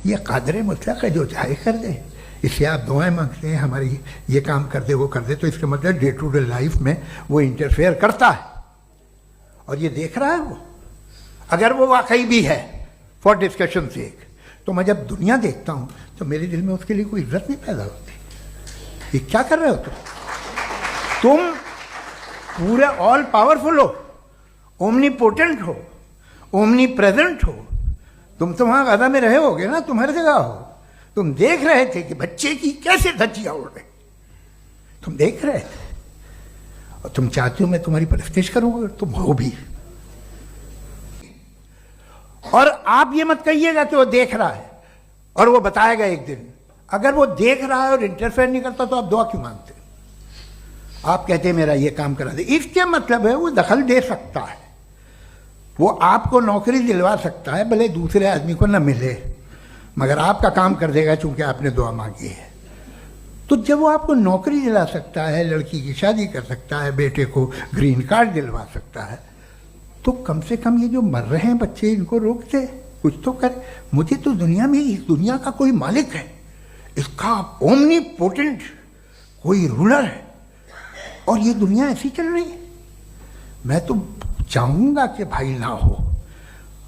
ये कादर मुतलक है, जो चाहे कर दे। इससे आप दुआएं मांगते हैं हमारी ये काम कर दे वो कर दे, तो इसका मतलब डे टू डे लाइफ में वो इंटरफेयर करता है और ये देख रहा है वो। अगर वो वाकई भी है फॉर डिस्कशन सेक, तो मैं जब दुनिया देखता हूँ तो मेरे दिल में उसके लिए कोई इज्जत नहीं पैदा होती। ये क्या कर रहे हो तुम पूरे ऑल पावरफुल हो, ओमनीपोटेंट हो, ओमनी प्रेजेंट हो। तुम तो वहां गाजा में रहे होगे ना, तुम हर जगह हो। तुम देख रहे थे कि बच्चे की कैसे धज्जियां उड़ रही, तुम देख रहे थे और तुम चाहते हो मैं तुम्हारी परस्तिश करूंगा, तुम हो भी। और आप ये मत कहिएगा कि वो देख रहा है और वो बताएगा एक दिन। अगर वो देख रहा है और इंटरफेयर नहीं करता तो आप दुआ क्यों मांगते? आप कहते हैं मेरा ये काम करा दे, इसके मतलब है वो दखल दे सकता है, वो आपको नौकरी दिलवा सकता है, भले दूसरे आदमी को न मिले, मगर आपका काम कर देगा चूंकि आपने दुआ मांगी है। तो जब वो आपको नौकरी दिला सकता है, लड़की की शादी कर सकता है, बेटे को ग्रीन कार्ड दिलवा सकता है, तो कम से कम ये जो मर रहे हैं बच्चे, इनको रोक दे, कुछ तो कर। मुझे तो दुनिया में, इस दुनिया का कोई मालिक है, इसका ओमनीपोटेंट कोई रूलर है, और ये दुनिया ऐसी चल रही है। मैं तो चाहूंगा कि भाई ना हो,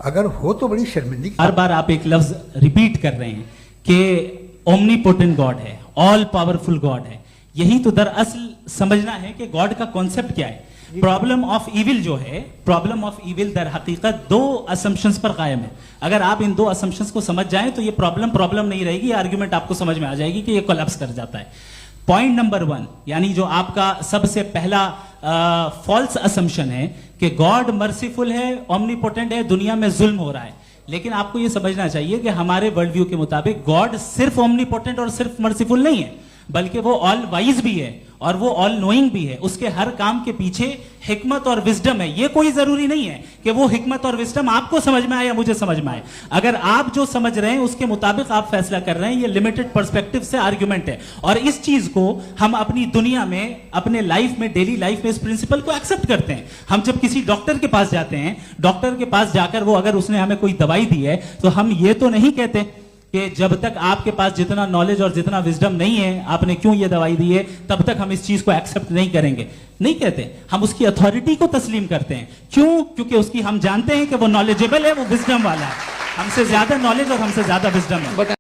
अगर हो तो बड़ी शर्मिंदगी। हर बार आप एक लफ्ज रिपीट कर रहे हैं कि ओमनीपोटेंट गॉड है, ऑल पावरफुल गॉड है। यही तो दरअसल समझना है कि गॉड का कॉन्सेप्ट क्या है। प्रॉब्लम ऑफ इविल जो है, प्रॉब्लम ऑफ इविल दर हकीकत दो असम्पशंस पर कायम है। अगर आप इन दो असम्पशंस को समझ जाएं तो ये प्रॉब्लम नहीं रहेगी, आर्ग्यूमेंट आपको समझ में आ जाएगी कि ये कोलैप्स कर जाता है। पॉइंट नंबर 1, यानी जो आपका सबसे पहला फॉल्स असम्पशन है कि गॉड मर्सीफुल है, ओमनीपोटेंट है, दुनिया में जुल्म हो रहा है। लेकिन आपको यह समझना चाहिए कि हमारे वर्ल्ड व्यू के मुताबिक गॉड सिर्फ ओमनीपोटेंट और सिर्फ मर्सीफुल नहीं है, बल्कि वो ऑल वाइज भी है और वो ऑल नोइंग भी है। उसके हर काम के पीछे हिकमत और विजडम है। ये कोई जरूरी नहीं है कि वो हिकमत और विजडम आपको समझ में आए या मुझे समझ में आए। अगर आप जो समझ रहे हैं उसके मुताबिक आप फैसला कर रहे हैं, ये लिमिटेड पर्सपेक्टिव से आर्ग्यूमेंट है। और इस चीज को हम अपनी दुनिया में, अपने लाइफ में, डेली लाइफ में इस प्रिंसिपल को एक्सेप्ट करते हैं। हम जब किसी डॉक्टर के पास जाते हैं, डॉक्टर के पास जाकर वो अगर उसने हमें कोई दवाई दी है, तो हम ये तो नहीं कहते कि जब तक आपके पास जितना नॉलेज और जितना विजडम नहीं है, आपने क्यों ये दवाई दी है, तब तक हम इस चीज को एक्सेप्ट नहीं करेंगे। नहीं कहते, हम उसकी अथॉरिटी को तस्लीम करते हैं। क्यों? क्योंकि उसकी हम जानते हैं कि वो नॉलेजेबल है, वो विजडम वाला है, हमसे ज्यादा नॉलेज और हमसे ज्यादा विजडम है।